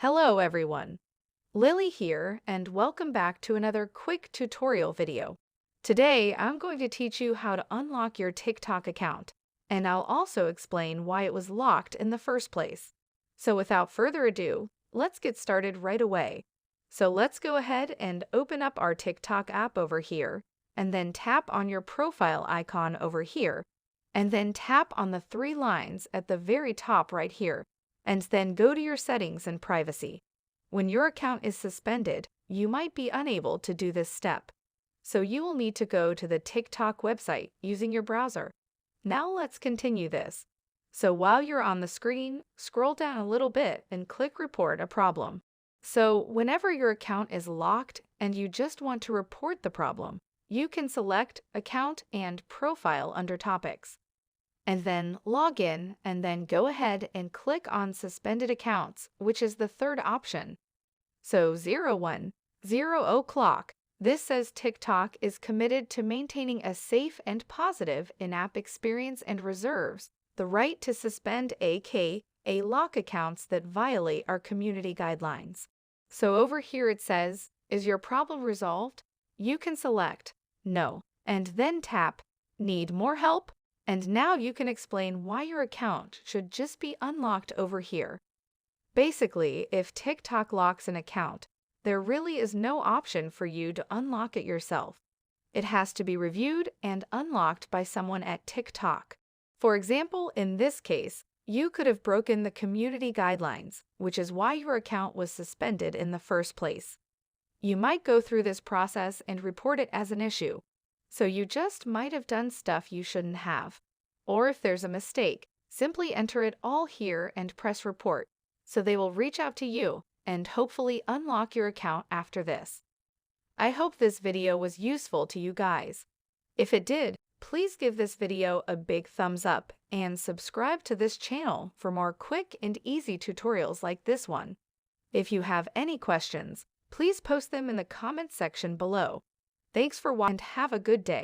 Hello everyone, Lily here and welcome back to another quick tutorial video. Today I'm going to teach you how to unlock your TikTok account, and I'll also explain why it was locked in the first place. So without further ado, let's get started right away. So let's go ahead and open up our TikTok app over here, and then tap on your profile icon over here, and then tap on the three lines at the very top right here, and then go to your settings and privacy. When your account is suspended, you might be unable to do this step. So you will need to go to the TikTok website using your browser. Now let's continue this. So while you're on the screen, scroll down a little bit and click Report a Problem. So whenever your account is locked and you just want to report the problem, you can select Account and Profile under Topics, and then log in, and then go ahead and click on Suspended Accounts, which is the third option. So 01:00, this says TikTok is committed to maintaining a safe and positive in-app experience and reserves the right to suspend aka lock accounts that violate our community guidelines. So over here it says, is your problem resolved? You can select No, and then tap Need more help? And now you can explain why your account should just be unlocked over here. Basically, if TikTok locks an account, there really is no option for you to unlock it yourself. It has to be reviewed and unlocked by someone at TikTok. For example, in this case, you could have broken the community guidelines, which is why your account was suspended in the first place. You might go through this process and report it as an issue. So you just might have done stuff you shouldn't have. Or if there's a mistake, simply enter it all here and press report, so they will reach out to you and hopefully unlock your account after this. I hope this video was useful to you guys. If it did, please give this video a big thumbs up and subscribe to this channel for more quick and easy tutorials like this one. If you have any questions, please post them in the comments section below. Thanks for watching and have a good day.